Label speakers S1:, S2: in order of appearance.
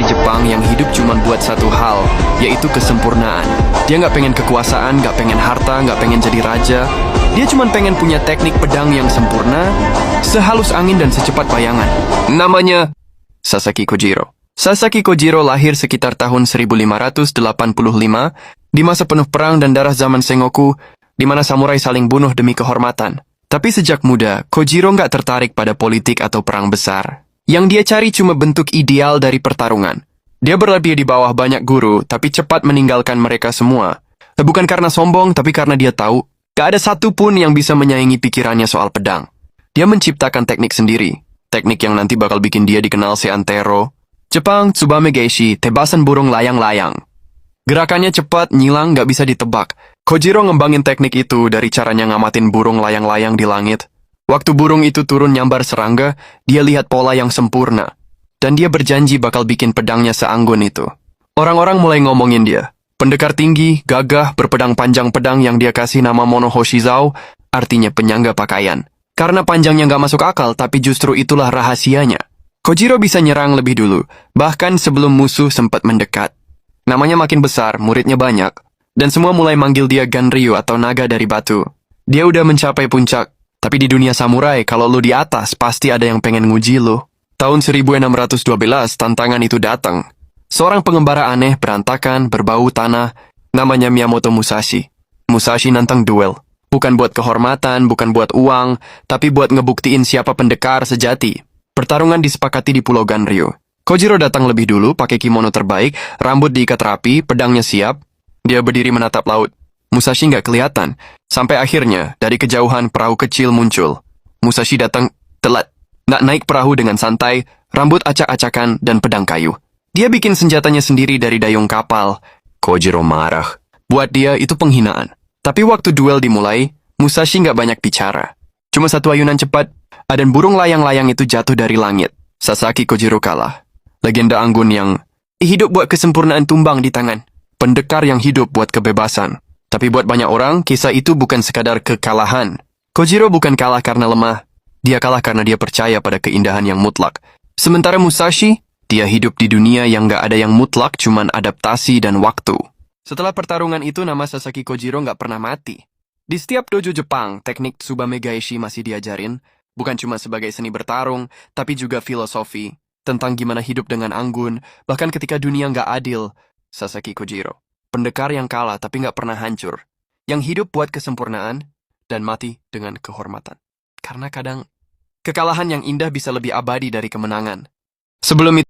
S1: Jepang yang hidup cuma buat satu hal, yaitu kesempurnaan. Dia nggak pengen kekuasaan, nggak pengen harta, nggak pengen jadi raja. Dia cuma pengen punya teknik pedang yang sempurna, sehalus angin dan secepat bayangan. Namanya Sasaki Kojiro. Sasaki Kojiro lahir sekitar tahun 1585 di masa penuh perang dan darah zaman Sengoku, di mana samurai saling bunuh demi kehormatan. Tapi sejak muda, Kojiro nggak tertarik pada politik atau perang besar. Yang dia cari cuma bentuk ideal dari pertarungan. Dia berlatih di bawah banyak guru, tapi cepat meninggalkan mereka semua. Bukan karena sombong, tapi karena dia tahu, gak ada satupun yang bisa menyaingi pikirannya soal pedang. Dia menciptakan teknik sendiri. Teknik yang nanti bakal bikin dia dikenal seantero. Jepang, Tsubame Geishi, tebasan burung layang-layang. Gerakannya cepat, nyilang, gak bisa ditebak. Kojiro ngembangin teknik itu dari caranya ngamatin burung layang-layang di langit. Waktu burung itu turun nyambar serangga, dia lihat pola yang sempurna. Dan dia berjanji bakal bikin pedangnya seanggun itu. Orang-orang mulai ngomongin dia. Pendekar tinggi, gagah, berpedang panjang pedang yang dia kasih nama Monohoshizou, artinya penyangga pakaian. Karena panjangnya nggak masuk akal, tapi justru itulah rahasianya. Kojiro bisa nyerang lebih dulu, bahkan sebelum musuh sempat mendekat. Namanya makin besar, muridnya banyak. Dan semua mulai manggil dia Ganryu atau naga dari batu. Dia udah mencapai puncak. Tapi di dunia samurai, kalau lu di atas, pasti ada yang pengen nguji lu. Tahun 1612, tantangan itu datang. Seorang pengembara aneh, berantakan, berbau tanah, namanya Miyamoto Musashi. Musashi nantang duel. Bukan buat kehormatan, bukan buat uang, tapi buat ngebuktiin siapa pendekar sejati. Pertarungan disepakati di Pulau Ganryu. Kojiro datang lebih dulu, pakai kimono terbaik, rambut diikat rapi, pedangnya siap. Dia berdiri menatap laut. Musashi nggak kelihatan. Sampai akhirnya, dari kejauhan perahu kecil muncul. Musashi datang telat. Nak naik perahu dengan santai, rambut acak-acakan, dan pedang kayu. Dia bikin senjatanya sendiri dari dayung kapal. Kojiro marah. Buat dia, itu penghinaan. Tapi waktu duel dimulai, Musashi nggak banyak bicara. Cuma satu ayunan cepat, dan burung layang-layang itu jatuh dari langit. Sasaki Kojiro kalah. Legenda anggun yang hidup buat kesempurnaan tumbang di tangan. Pendekar yang hidup buat kebebasan. Tapi buat banyak orang, kisah itu bukan sekadar kekalahan. Kojiro bukan kalah karena lemah. Dia kalah karena dia percaya pada keindahan yang mutlak. Sementara Musashi, dia hidup di dunia yang gak ada yang mutlak, cuman adaptasi dan waktu. Setelah pertarungan itu, nama Sasaki Kojiro gak pernah mati. Di setiap dojo Jepang, teknik Tsubame Gaishi masih diajarin. Bukan cuma sebagai seni bertarung, tapi juga filosofi. Tentang gimana hidup dengan anggun, bahkan ketika dunia gak adil. Sasaki Kojiro. Pendekar yang kalah tapi nggak pernah hancur. Yang hidup buat kesempurnaan dan mati dengan kehormatan. Karena kadang kekalahan yang indah bisa lebih abadi dari kemenangan. Sebelum itu,